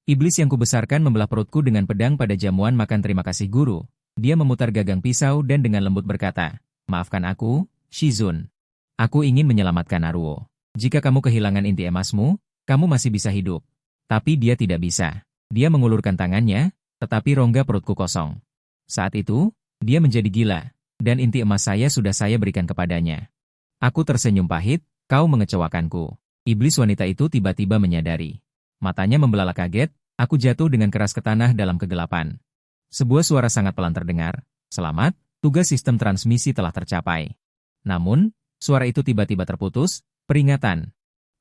Iblis yang kubesarkan membelah perutku dengan pedang pada jamuan makan terima kasih guru. Dia memutar gagang pisau dan dengan lembut berkata, "Maafkan aku, Shizun. Aku ingin menyelamatkan Naruo. Jika kamu kehilangan inti emasmu, kamu masih bisa hidup." Tapi dia tidak bisa. Dia mengulurkan tangannya, tetapi rongga perutku kosong. Saat itu, dia menjadi gila, dan inti emas saya sudah saya berikan kepadanya. Aku tersenyum pahit, "Kau mengecewakanku." Iblis wanita itu tiba-tiba menyadari. Matanya membelalak kaget, aku jatuh dengan keras ke tanah dalam kegelapan. Sebuah suara sangat pelan terdengar, "Selamat, tugas sistem transmisi telah tercapai." Namun, suara itu tiba-tiba terputus, "Peringatan.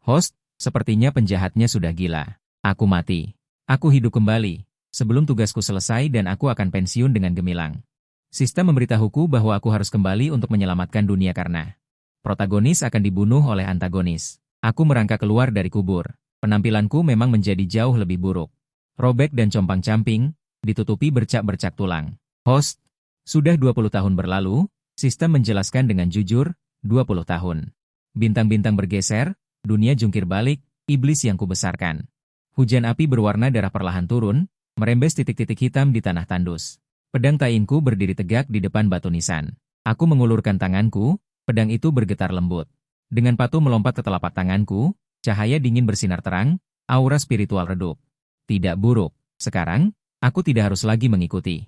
Host, sepertinya penjahatnya sudah gila. Aku mati. Aku hidup kembali. Sebelum tugasku selesai dan aku akan pensiun dengan gemilang." Sistem memberitahuku bahwa aku harus kembali untuk menyelamatkan dunia karena protagonis akan dibunuh oleh antagonis. Aku merangkak keluar dari kubur. Penampilanku memang menjadi jauh lebih buruk. Robek dan compang-camping, ditutupi bercak-bercak tulang. "Host, sudah 20 tahun berlalu," sistem menjelaskan dengan jujur, 20 tahun. Bintang-bintang bergeser, dunia jungkir balik, iblis yang kubesarkan. Hujan api berwarna darah perlahan turun, merembes titik-titik hitam di tanah tandus. Pedang tainku berdiri tegak di depan batu nisan. Aku mengulurkan tanganku, pedang itu bergetar lembut. Dengan patuh melompat ke telapak tanganku, cahaya dingin bersinar terang, aura spiritual redup. Tidak buruk, sekarang, aku tidak harus lagi mengikuti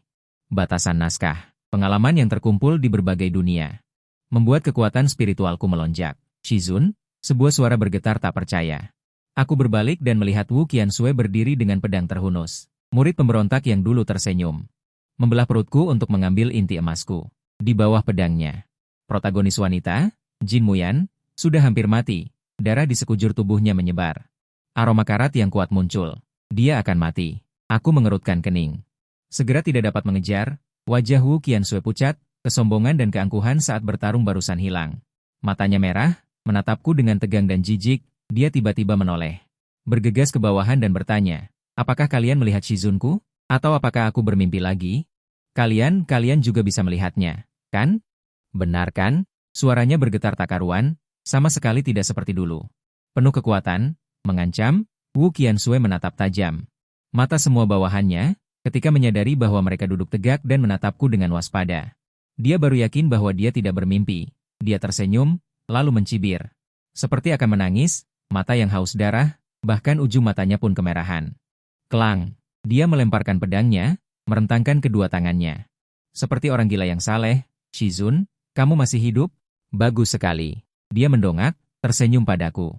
batasan naskah. Pengalaman yang terkumpul di berbagai dunia membuat kekuatan spiritualku melonjak. "Shizun," sebuah suara bergetar tak percaya. Aku berbalik dan melihat Wu Qianshui berdiri dengan pedang terhunus. Murid pemberontak yang dulu tersenyum. Membelah perutku untuk mengambil inti emasku. Di bawah pedangnya, protagonis wanita, Jin Muyan, sudah hampir mati. Darah di sekujur tubuhnya menyebar. Aroma karat yang kuat muncul. Dia akan mati. Aku mengerutkan kening. Segera tidak dapat mengejar, wajah Wu Qianshui pucat, kesombongan dan keangkuhan saat bertarung barusan hilang. Matanya merah, menatapku dengan tegang dan jijik, dia tiba-tiba menoleh. Bergegas ke bawahan dan bertanya, "Apakah kalian melihat Shizunku? Atau apakah aku bermimpi lagi? Kalian juga bisa melihatnya, kan?" "Benar kan?" Suaranya bergetar tak karuan, sama sekali tidak seperti dulu. Penuh kekuatan, mengancam, Wu Qianshui menatap tajam. Mata semua bawahannya, ketika menyadari bahwa mereka duduk tegak dan menatapku dengan waspada. Dia baru yakin bahwa dia tidak bermimpi. Dia tersenyum, lalu mencibir. Seperti akan menangis, mata yang haus darah, bahkan ujung matanya pun kemerahan. Klang, dia melemparkan pedangnya, merentangkan kedua tangannya. Seperti orang gila yang saleh, "Shizun, kamu masih hidup? Bagus sekali." Dia mendongak, tersenyum padaku.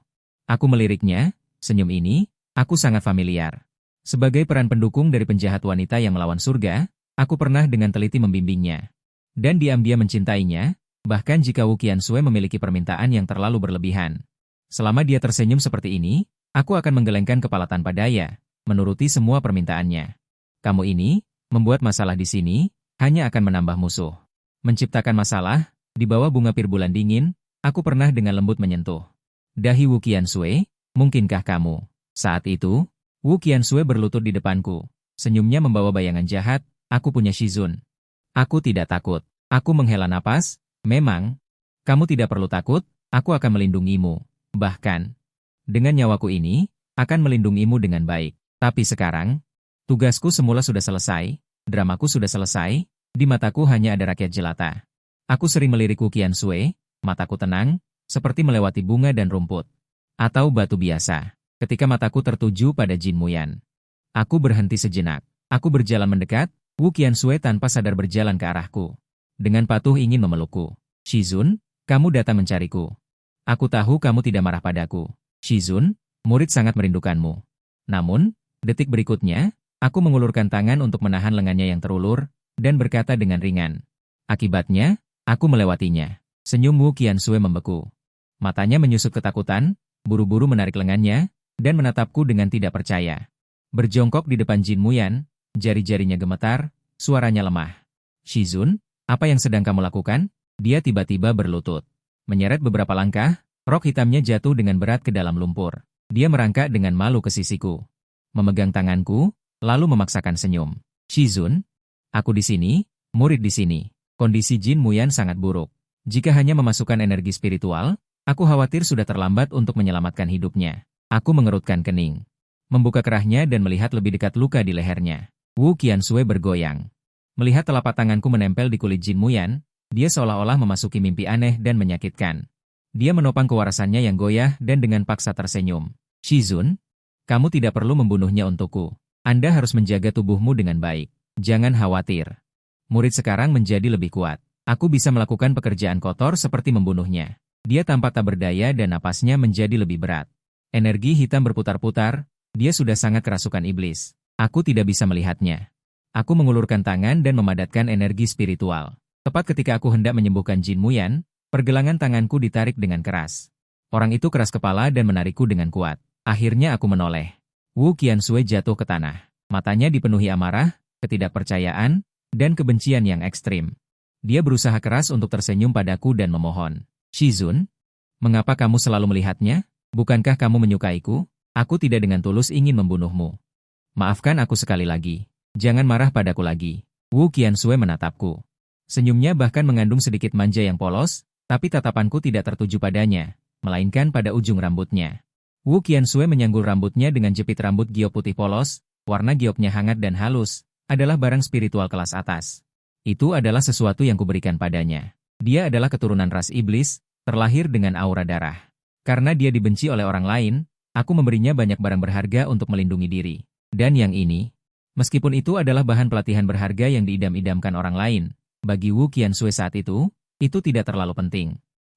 Aku meliriknya, senyum ini, aku sangat familiar. Sebagai peran pendukung dari penjahat wanita yang melawan surga, aku pernah dengan teliti membimbingnya. Dan diam-diam mencintainya, bahkan jika Wu Qianshui memiliki permintaan yang terlalu berlebihan. Selama dia tersenyum seperti ini, aku akan menggelengkan kepala tanpa daya, menuruti semua permintaannya. Kamu ini, membuat masalah di sini, hanya akan menambah musuh. Menciptakan masalah, di bawah bunga pir bulan dingin, aku pernah dengan lembut menyentuh dahi Wu Qianshui, "Mungkinkah kamu?" Saat itu, Wu Qianshui berlutut di depanku. Senyumnya membawa bayangan jahat, "Aku punya Shizun. Aku tidak takut." Aku menghela napas, "Memang, kamu tidak perlu takut, aku akan melindungimu. Bahkan, dengan nyawaku ini, akan melindungimu dengan baik. Tapi sekarang, tugasku semula sudah selesai, dramaku sudah selesai, di mataku hanya ada rakyat jelata." Aku sering melirik Wu Qianshui, mataku tenang, seperti melewati bunga dan rumput. Atau batu biasa. Ketika mataku tertuju pada Jin Muyan. Aku berhenti sejenak. Aku berjalan mendekat, Wu Qianshui tanpa sadar berjalan ke arahku. Dengan patuh ingin memelukku. "Shizun, kamu datang mencariku. Aku tahu kamu tidak marah padaku. Shizun, murid sangat merindukanmu." Namun, detik berikutnya, aku mengulurkan tangan untuk menahan lengannya yang terulur, dan berkata dengan ringan. Akibatnya, aku melewatinya. Senyum Wu Qianshui membeku. Matanya menyusut ketakutan, buru-buru menarik lengannya, dan menatapku dengan tidak percaya. Berjongkok di depan Jin Muyan, jari-jarinya gemetar, suaranya lemah. "Shizun, apa yang sedang kamu lakukan?" Dia tiba-tiba berlutut. Menyeret beberapa langkah, rok hitamnya jatuh dengan berat ke dalam lumpur. Dia merangkak dengan malu ke sisiku. Memegang tanganku, lalu memaksakan senyum. "Shizun, aku di sini, murid di sini." Kondisi Jin Muyan sangat buruk. Jika hanya memasukkan energi spiritual, aku khawatir sudah terlambat untuk menyelamatkan hidupnya. Aku mengerutkan kening. membuka kerahnya dan melihat lebih dekat luka di lehernya. Wu Qianshui bergoyang. Melihat telapak tanganku menempel di kulit Jin Muyan, dia seolah-olah memasuki mimpi aneh dan menyakitkan. Dia menopang kewarasannya yang goyah dan dengan paksa tersenyum. Shizun, kamu tidak perlu membunuhnya untukku. Anda harus menjaga tubuhmu dengan baik. Jangan khawatir. Murid sekarang menjadi lebih kuat. Aku bisa melakukan pekerjaan kotor seperti membunuhnya. Dia tampak tak berdaya dan napasnya menjadi lebih berat. Energi hitam berputar-putar, dia sudah sangat kerasukan iblis. Aku tidak bisa melihatnya. Aku mengulurkan tangan dan memadatkan energi spiritual. Tepat ketika aku hendak menyembuhkan Jin Muyan, pergelangan tanganku ditarik dengan keras. Orang itu keras kepala dan menarikku dengan kuat. Akhirnya aku menoleh. Wu Qianshui jatuh ke tanah. Matanya dipenuhi amarah, ketidakpercayaan, dan kebencian yang ekstrim. Dia berusaha keras untuk tersenyum padaku dan memohon. Shizun, mengapa kamu selalu melihatnya? Bukankah kamu menyukaiku? Aku tidak dengan tulus ingin membunuhmu. Maafkan aku sekali lagi. Jangan marah padaku lagi. Wu Qianshui menatapku. Senyumnya bahkan mengandung sedikit manja yang polos, tapi tatapanku tidak tertuju padanya, melainkan pada ujung rambutnya. Wu Qianshui menyanggul rambutnya dengan jepit rambut giok putih polos, warna gioknya hangat dan halus, adalah barang spiritual kelas atas. Itu adalah sesuatu yang kuberikan padanya. Dia adalah keturunan ras iblis, terlahir dengan aura darah. Karena dia dibenci oleh orang lain, aku memberinya banyak barang berharga untuk melindungi diri. Dan yang ini, meskipun itu adalah bahan pelatihan berharga yang diidam-idamkan orang lain, bagi Wu Qianshui saat itu tidak terlalu penting.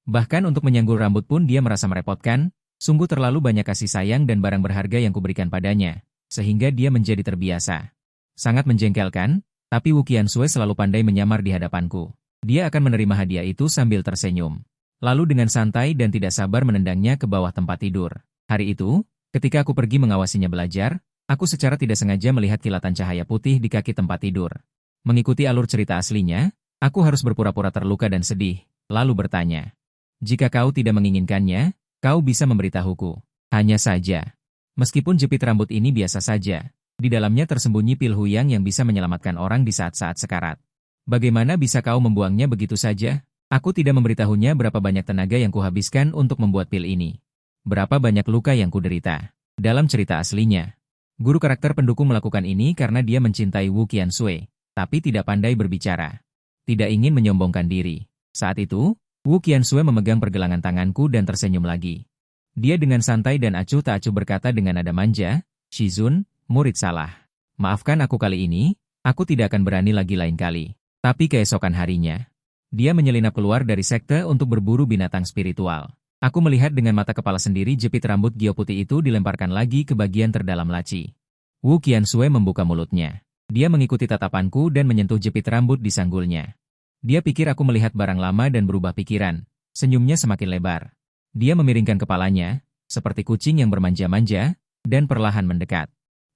Bahkan untuk menyanggul rambut pun dia merasa merepotkan, sungguh terlalu banyak kasih sayang dan barang berharga yang kuberikan padanya, sehingga dia menjadi terbiasa. Sangat menjengkelkan, tapi Wu Qianshui selalu pandai menyamar di hadapanku. Dia akan menerima hadiah itu sambil tersenyum. Lalu dengan santai dan tidak sabar menendangnya ke bawah tempat tidur. Hari itu, ketika aku pergi mengawasinya belajar, aku secara tidak sengaja melihat kilatan cahaya putih di kaki tempat tidur. Mengikuti alur cerita aslinya, aku harus berpura-pura terluka dan sedih, lalu bertanya. Jika kau tidak menginginkannya, kau bisa memberitahuku. Hanya saja. Meskipun jepit rambut ini biasa saja, di dalamnya tersembunyi pil huyang yang bisa menyelamatkan orang di saat-saat sekarat. Bagaimana bisa kau membuangnya begitu saja? Aku tidak memberitahunya berapa banyak tenaga yang kuhabiskan untuk membuat pil ini. Berapa banyak luka yang kuderita. Dalam cerita aslinya, guru karakter pendukung melakukan ini karena dia mencintai Wu Qianshui, tapi tidak pandai berbicara. Tidak ingin menyombongkan diri. Saat itu, Wu Qianshui memegang pergelangan tanganku dan tersenyum lagi. Dia dengan santai dan acuh tak acuh berkata dengan nada manja, Shizun, murid salah. Maafkan aku kali ini, aku tidak akan berani lagi lain kali. Tapi keesokan harinya, dia menyelinap keluar dari sekte untuk berburu binatang spiritual. Aku melihat dengan mata kepala sendiri jepit rambut giok putih itu dilemparkan lagi ke bagian terdalam laci. Wu Qianshui membuka mulutnya. Dia mengikuti tatapanku dan menyentuh jepit rambut di sanggulnya. Dia pikir aku melihat barang lama dan berubah pikiran. Senyumnya semakin lebar. Dia memiringkan kepalanya, seperti kucing yang bermanja-manja, dan perlahan mendekat.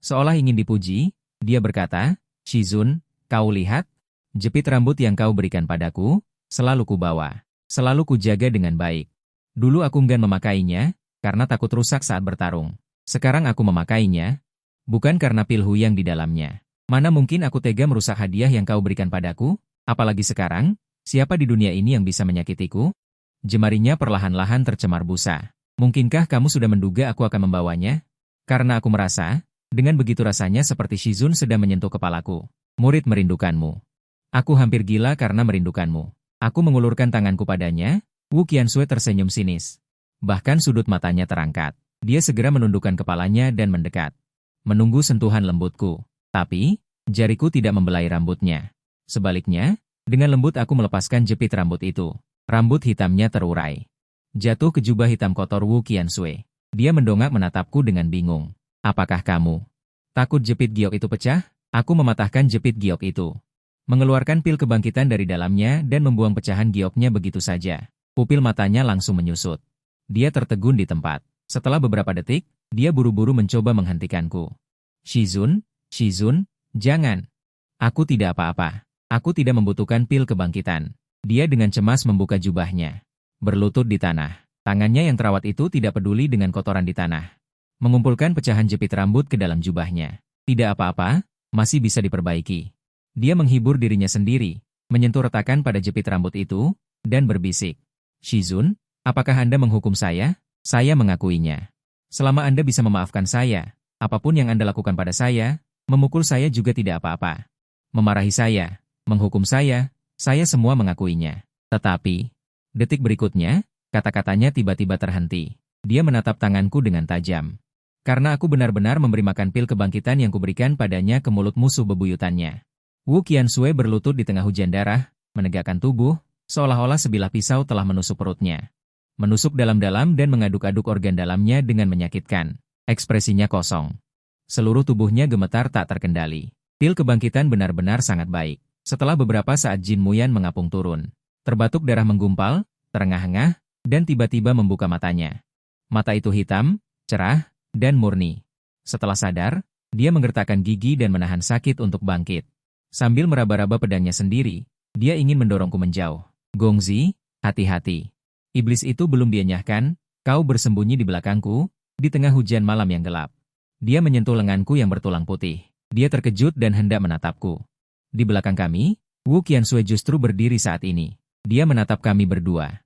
Seolah ingin dipuji, dia berkata, Shizun, kau lihat? Jepit rambut yang kau berikan padaku, selalu kubawa, selalu kujaga dengan baik. Dulu aku enggan memakainya, karena takut rusak saat bertarung. Sekarang aku memakainya, bukan karena pil huyang di dalamnya. Mana mungkin aku tega merusak hadiah yang kau berikan padaku? Apalagi sekarang, siapa di dunia ini yang bisa menyakitiku? Jemarinya perlahan-lahan tercemar busa. Mungkinkah kamu sudah menduga aku akan membawanya? Karena aku merasa, dengan begitu rasanya seperti Shizun sedang menyentuh kepalaku. Murid merindukanmu. Aku hampir gila karena merindukanmu. Aku mengulurkan tanganku padanya, Wu Qianshui tersenyum sinis. Bahkan sudut matanya terangkat. Dia segera menundukkan kepalanya dan mendekat. Menunggu sentuhan lembutku. Tapi, jariku tidak membelai rambutnya. Sebaliknya, dengan lembut aku melepaskan jepit rambut itu. Rambut hitamnya terurai. Jatuh ke jubah hitam kotor Wu Qianshui. Dia mendongak menatapku dengan bingung. Apakah kamu takut jepit giok itu pecah? Aku mematahkan jepit giok itu. Mengeluarkan pil kebangkitan dari dalamnya dan membuang pecahan gioknya begitu saja. Pupil matanya langsung menyusut. Dia tertegun di tempat. Setelah beberapa detik, dia buru-buru mencoba menghentikanku. Shizun, jangan. Aku tidak apa-apa. Aku tidak membutuhkan pil kebangkitan. Dia dengan cemas membuka jubahnya. Berlutut di tanah. Tangannya yang terawat itu tidak peduli dengan kotoran di tanah. Mengumpulkan pecahan jepit rambut ke dalam jubahnya. Tidak apa-apa, masih bisa diperbaiki. Dia menghibur dirinya sendiri, menyentuh retakan pada jepit rambut itu, dan berbisik. Shizun, apakah Anda menghukum saya? Saya mengakuinya. Selama Anda bisa memaafkan saya, Apapun yang Anda lakukan pada saya, memukul saya juga tidak apa-apa. Memarahi saya, menghukum saya semua mengakuinya. Tetapi, detik berikutnya, kata-katanya tiba-tiba terhenti. Dia menatap tanganku dengan tajam. Karena aku benar-benar memberi makan pil kebangkitan yang kuberikan padanya ke mulut musuh bebuyutannya. Wu Qiansui berlutut di tengah hujan darah, menegakkan tubuh, seolah-olah sebilah pisau telah menusuk perutnya. Menusuk dalam-dalam dan mengaduk-aduk organ dalamnya dengan menyakitkan. Ekspresinya kosong. Seluruh tubuhnya gemetar tak terkendali. Pil kebangkitan benar-benar sangat baik. Setelah beberapa saat Jin Muyan mengapung turun. Terbatuk darah menggumpal, terengah-engah, dan tiba-tiba membuka matanya. Mata itu hitam, cerah, dan murni. Setelah sadar, dia menggertakkan gigi dan menahan sakit untuk bangkit. Sambil meraba-raba pedangnya sendiri, dia ingin mendorongku menjauh. Gongzi, hati-hati. Iblis itu belum dienyahkan, kau bersembunyi di belakangku, di tengah hujan malam yang gelap. Dia menyentuh lenganku yang bertulang putih. Dia terkejut dan hendak menatapku. Di belakang kami, Wu Qiansui justru berdiri saat ini. Dia menatap kami berdua.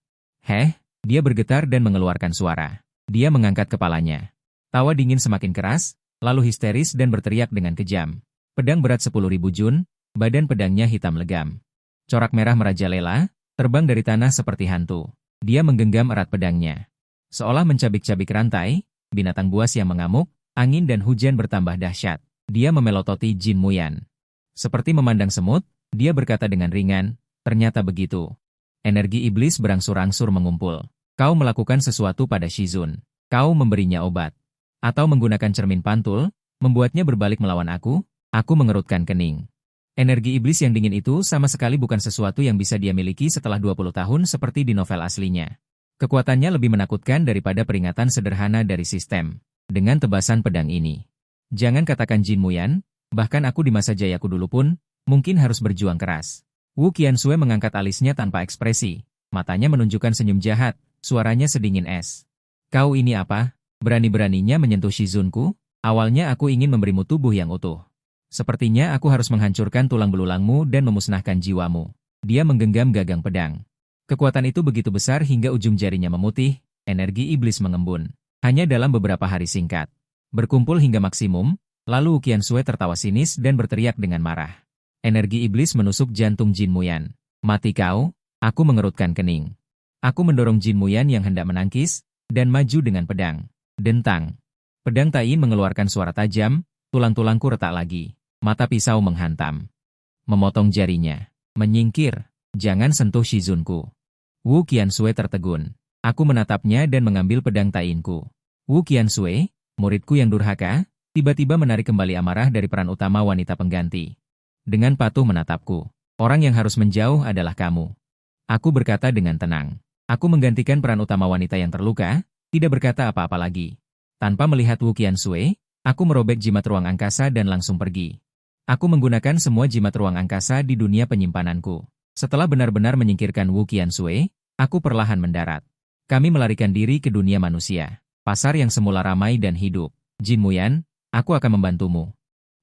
Dia bergetar dan mengeluarkan suara. Dia mengangkat kepalanya. Tawa dingin semakin keras, lalu histeris dan berteriak dengan kejam. Pedang berat 10.000 jun, badan pedangnya hitam legam. Corak merah merajalela, terbang dari tanah seperti hantu. Dia menggenggam erat pedangnya. Seolah mencabik-cabik rantai, binatang buas yang mengamuk, angin dan hujan bertambah dahsyat. Dia memelototi Jin Muyan. Seperti memandang semut, dia berkata dengan ringan, ternyata begitu. Energi iblis berangsur-angsur mengumpul. Kau melakukan sesuatu pada Shizun. Kau memberinya obat. Atau menggunakan cermin pantul, membuatnya berbalik melawan aku mengerutkan kening. Energi iblis yang dingin itu sama sekali bukan sesuatu yang bisa dia miliki setelah 20 tahun seperti di novel aslinya. Kekuatannya lebih menakutkan daripada peringatan sederhana dari sistem. Dengan tebasan pedang ini. Jangan katakan Jin Muyan, bahkan aku di masa jayaku dulu pun, mungkin harus berjuang keras. Wu Qiansui mengangkat alisnya tanpa ekspresi. Matanya menunjukkan senyum jahat, suaranya sedingin es. Kau ini apa? Berani-beraninya menyentuh Shizunku? Awalnya aku ingin memberimu tubuh yang utuh. Sepertinya aku harus menghancurkan tulang belulangmu dan memusnahkan jiwamu. Dia menggenggam gagang pedang. Kekuatan itu begitu besar hingga ujung jarinya memutih, energi iblis mengembun. Hanya dalam beberapa hari singkat. Berkumpul hingga maksimum, lalu Wu Qiansui tertawa sinis dan berteriak dengan marah. Energi iblis menusuk jantung Jin Muyan. Mati kau, aku mengerutkan kening. Aku mendorong Jin Muyan yang hendak menangkis, dan maju dengan pedang. Dentang. Pedang Tain mengeluarkan suara tajam, tulang-tulangku retak lagi. Mata pisau menghantam. Memotong jarinya. Menyingkir. Jangan sentuh Shizunku. Wu Qiansui tertegun. Aku menatapnya dan mengambil pedang Tainku. Wu Qiansui, muridku yang durhaka, tiba-tiba menarik kembali amarah dari peran utama wanita pengganti. Dengan patuh menatapku. Orang yang harus menjauh adalah kamu. Aku berkata dengan tenang. Aku menggantikan peran utama wanita yang terluka, tidak berkata apa-apa lagi. Tanpa melihat Wu Qiansui, aku merobek jimat ruang angkasa dan langsung pergi. Aku menggunakan semua jimat ruang angkasa di dunia penyimpananku. Setelah benar-benar menyingkirkan Wu Qiansui, aku perlahan mendarat. Kami melarikan diri ke dunia manusia. Pasar yang semula ramai dan hidup. Jin Muyan, aku akan membantumu.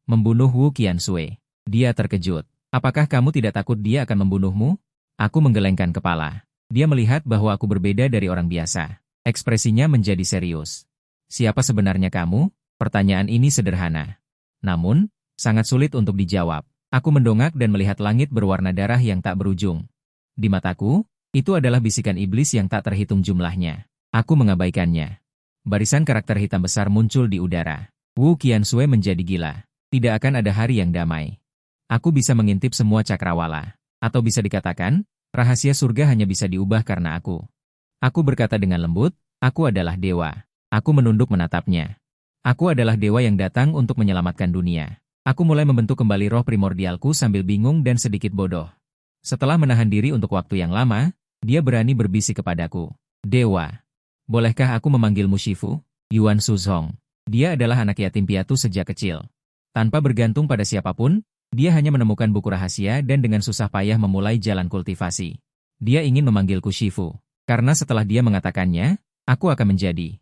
Membunuh Wu Qiansui. Dia terkejut. Apakah kamu tidak takut dia akan membunuhmu? Aku menggelengkan kepala. Dia melihat bahwa aku berbeda dari orang biasa. Ekspresinya menjadi serius. Siapa sebenarnya kamu? Pertanyaan ini sederhana. Namun, sangat sulit untuk dijawab. Aku mendongak dan melihat langit berwarna darah yang tak berujung. Di mataku, itu adalah bisikan iblis yang tak terhitung jumlahnya. Aku mengabaikannya. Barisan karakter hitam besar muncul di udara. Wu Qiansui menjadi gila. Tidak akan ada hari yang damai. Aku bisa mengintip semua cakrawala. Atau bisa dikatakan, rahasia surga hanya bisa diubah karena aku. Aku berkata dengan lembut, aku adalah dewa. Aku menunduk menatapnya. Aku adalah dewa yang datang untuk menyelamatkan dunia. Aku mulai membentuk kembali roh primordialku sambil bingung dan sedikit bodoh. Setelah menahan diri untuk waktu yang lama, dia berani berbisik kepadaku. Dewa. Bolehkah aku memanggilmu Shifu? Yuan Shuzhong. Dia adalah anak yatim piatu sejak kecil. Tanpa bergantung pada siapapun, dia hanya menemukan buku rahasia dan dengan susah payah memulai jalan kultivasi. Dia ingin memanggilku Shifu. Karena setelah dia mengatakannya, aku akan menjadi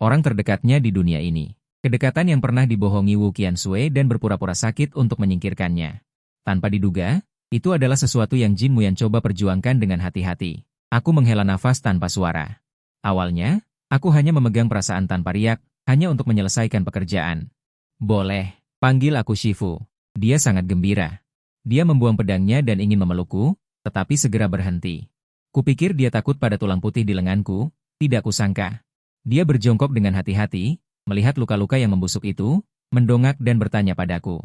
orang terdekatnya di dunia ini. Kedekatan yang pernah dibohongi Wu Qiansui dan berpura-pura sakit untuk menyingkirkannya. Tanpa diduga, itu adalah sesuatu yang Jin Muyan coba perjuangkan dengan hati-hati. Aku menghela nafas tanpa suara. Awalnya, aku hanya memegang perasaan tanpa riak, hanya untuk menyelesaikan pekerjaan. Boleh, panggil aku Shifu. Dia sangat gembira. Dia membuang pedangnya dan ingin memelukku, tetapi segera berhenti. Kupikir dia takut pada tulang putih di lenganku, tidak kusangka. Dia berjongkok dengan hati-hati, melihat luka-luka yang membusuk itu, mendongak dan bertanya padaku.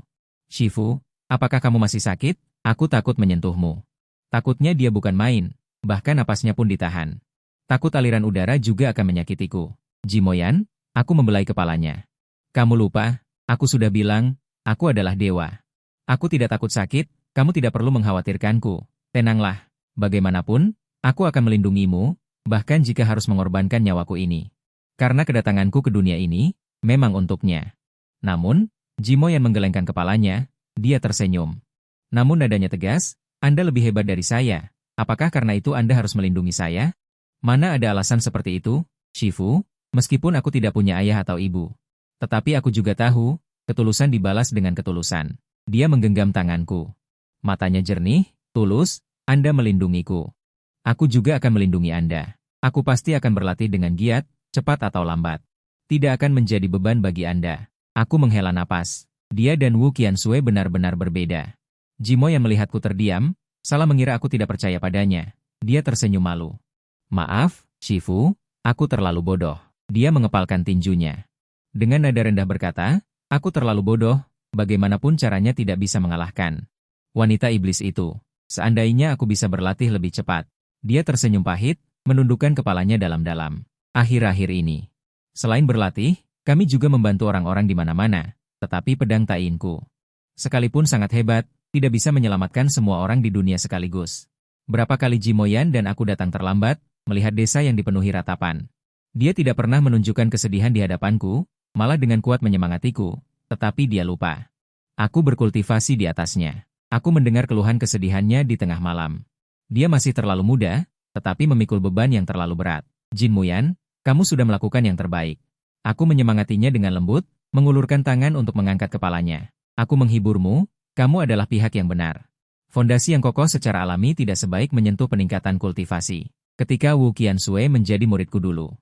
Shifu, apakah kamu masih sakit? Aku takut menyentuhmu. Takutnya dia bukan main, bahkan napasnya pun ditahan. Takut aliran udara juga akan menyakitiku. Jimoyan, aku membelai kepalanya. Kamu lupa, aku sudah bilang, aku adalah dewa. Aku tidak takut sakit, kamu tidak perlu mengkhawatirkanku. Tenanglah, bagaimanapun, aku akan melindungimu, bahkan jika harus mengorbankan nyawaku ini. Karena kedatanganku ke dunia ini, memang untuknya. Namun, Jimoyan menggelengkan kepalanya, dia tersenyum. Namun nadanya tegas, Anda lebih hebat dari saya. Apakah karena itu Anda harus melindungi saya? Mana ada alasan seperti itu, Shifu, meskipun aku tidak punya ayah atau ibu. Tetapi aku juga tahu, ketulusan dibalas dengan ketulusan. Dia menggenggam tanganku. Matanya jernih, tulus, Anda melindungiku. Aku juga akan melindungi Anda. Aku pasti akan berlatih dengan giat, cepat atau lambat. Tidak akan menjadi beban bagi Anda. Aku menghela napas. Dia dan Wu Qiansui benar-benar berbeda. Jimo yang melihatku terdiam, salah mengira aku tidak percaya padanya. Dia tersenyum malu. Maaf, Shifu, aku terlalu bodoh. Dia mengepalkan tinjunya. Dengan nada rendah berkata, aku terlalu bodoh, bagaimanapun caranya tidak bisa mengalahkan wanita iblis itu. Seandainya aku bisa berlatih lebih cepat. Dia tersenyum pahit, menundukkan kepalanya dalam-dalam. Akhir-akhir ini, selain berlatih, kami juga membantu orang-orang di mana-mana, tetapi pedang tainku, sekalipun sangat hebat, tidak bisa menyelamatkan semua orang di dunia sekaligus. Berapa kali Jimoyan dan aku datang terlambat, melihat desa yang dipenuhi ratapan. Dia tidak pernah menunjukkan kesedihan di hadapanku, malah dengan kuat menyemangatiku, tetapi dia lupa. Aku berkultivasi di atasnya. Aku mendengar keluhan kesedihannya di tengah malam. Dia masih terlalu muda, tetapi memikul beban yang terlalu berat. Jin Muyan, kamu sudah melakukan yang terbaik. Aku menyemangatinya dengan lembut, mengulurkan tangan untuk mengangkat kepalanya. Aku menghiburmu, kamu adalah pihak yang benar. Fondasi yang kokoh secara alami tidak sebaik menyentuh peningkatan kultivasi. Ketika Wu Qiansui menjadi muridku dulu,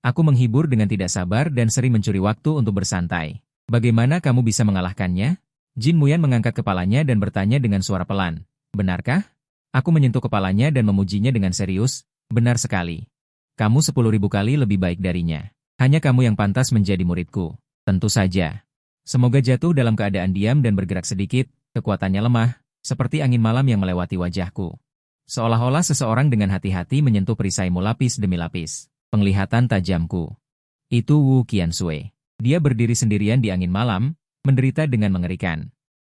aku menghibur dengan tidak sabar dan sering mencuri waktu untuk bersantai. Bagaimana kamu bisa mengalahkannya? Jin Muyan mengangkat kepalanya dan bertanya dengan suara pelan. Benarkah? Aku menyentuh kepalanya dan memujinya dengan serius. Benar sekali. Kamu 10.000 kali lebih baik darinya. Hanya kamu yang pantas menjadi muridku. Tentu saja. Semoga jatuh dalam keadaan diam dan bergerak sedikit, kekuatannya lemah, seperti angin malam yang melewati wajahku. Seolah-olah seseorang dengan hati-hati menyentuh perisaimu lapis demi lapis. Penglihatan tajamku. Itu Wu Qiansui. Dia berdiri sendirian di angin malam, menderita dengan mengerikan.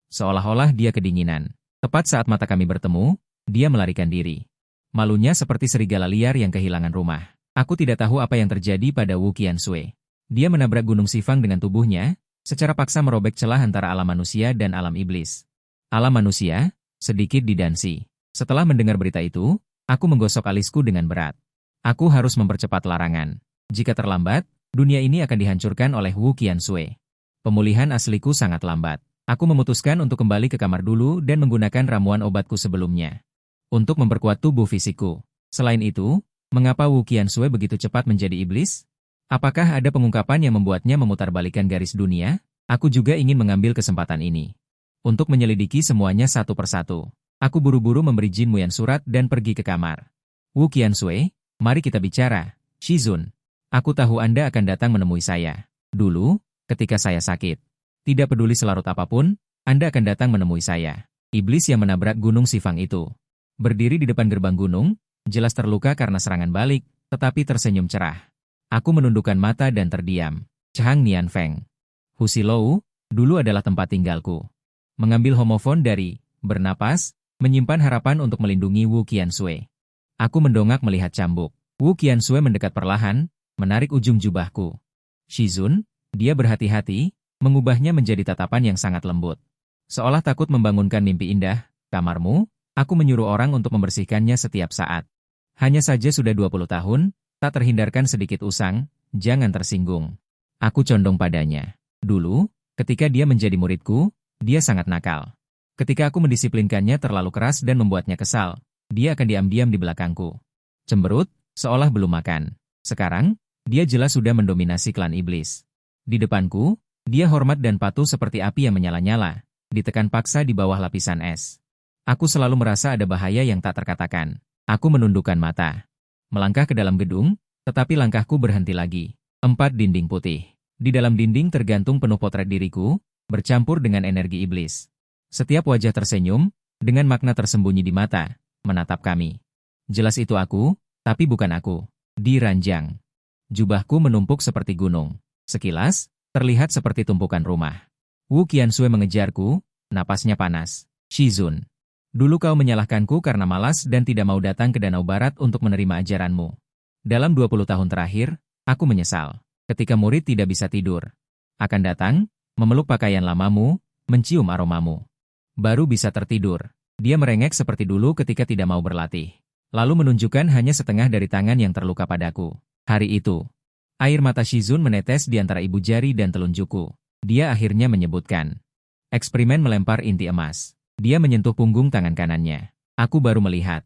Seolah-olah dia kedinginan. Tepat saat mata kami bertemu, dia melarikan diri. Malunya seperti serigala liar yang kehilangan rumah. Aku tidak tahu apa yang terjadi pada Wu Qiansui. Dia menabrak gunung Sifang dengan tubuhnya, secara paksa merobek celah antara alam manusia dan alam iblis. Alam manusia, sedikit didansi. Setelah mendengar berita itu, aku menggosok alisku dengan berat. Aku harus mempercepat larangan. Jika terlambat, dunia ini akan dihancurkan oleh Wu Qiansui. Pemulihan asliku sangat lambat. Aku memutuskan untuk kembali ke kamar dulu dan menggunakan ramuan obatku sebelumnya. Untuk memperkuat tubuh fisikku. Selain itu, mengapa Wu Qiansui begitu cepat menjadi iblis? Apakah ada pengungkapan yang membuatnya memutarbalikkan garis dunia? Aku juga ingin mengambil kesempatan ini. Untuk menyelidiki semuanya satu persatu. Aku buru-buru memberi Jin Muyan surat dan pergi ke kamar. Wu Qiansui, mari kita bicara. Shizun, aku tahu Anda akan datang menemui saya. Dulu, ketika saya sakit. Tidak peduli selarut apapun, Anda akan datang menemui saya. Iblis yang menabrak gunung Sifang itu. Berdiri di depan gerbang gunung, jelas terluka karena serangan balik, tetapi tersenyum cerah. Aku menundukkan mata dan terdiam. Chang Nianfeng. Husilou, dulu adalah tempat tinggalku. Mengambil homofon dari bernapas, menyimpan harapan untuk melindungi Wu Qiansui. Aku mendongak melihat cambuk. Wu Qiansui mendekat perlahan, menarik ujung jubahku. Shizun, dia berhati-hati, mengubahnya menjadi tatapan yang sangat lembut. Seolah takut membangunkan mimpi indah, kamarmu, aku menyuruh orang untuk membersihkannya setiap saat. Hanya saja sudah 20 tahun, tak terhindarkan sedikit usang, jangan tersinggung. Aku condong padanya. Dulu, ketika dia menjadi muridku, dia sangat nakal. Ketika aku mendisiplinkannya terlalu keras dan membuatnya kesal, dia akan diam-diam di belakangku. Cemberut, seolah belum makan. Sekarang, dia jelas sudah mendominasi klan iblis. Di depanku, Dia hormat dan patuh seperti api yang menyala-nyala, ditekan paksa di bawah lapisan es. Aku selalu merasa ada bahaya yang tak terkatakan. Aku menundukkan mata. Melangkah ke dalam gedung, tetapi langkahku berhenti lagi. 4 dinding putih. Di dalam dinding tergantung penuh potret diriku, bercampur dengan energi iblis. Setiap wajah tersenyum, dengan makna tersembunyi di mata, menatap kami. Jelas itu aku, tapi bukan aku. Di ranjang. Jubahku menumpuk seperti gunung. Sekilas, terlihat seperti tumpukan rumah. Wu Qianshui mengejarku, napasnya panas. Shizun. Dulu kau menyalahkanku karena malas dan tidak mau datang ke Danau Barat untuk menerima ajaranmu. Dalam 20 tahun terakhir, aku menyesal. Ketika murid tidak bisa tidur. Akan datang, memeluk pakaian lamamu, mencium aromamu. Baru bisa tertidur. Dia merengek seperti dulu ketika tidak mau berlatih. Lalu menunjukkan hanya setengah dari tangan yang terluka padaku. Hari itu, air mata Shizun menetes di antara ibu jari dan telunjukku. Dia akhirnya menyebutkan. Eksperimen melempar inti emas. Dia menyentuh punggung tangan kanannya. Aku baru melihat.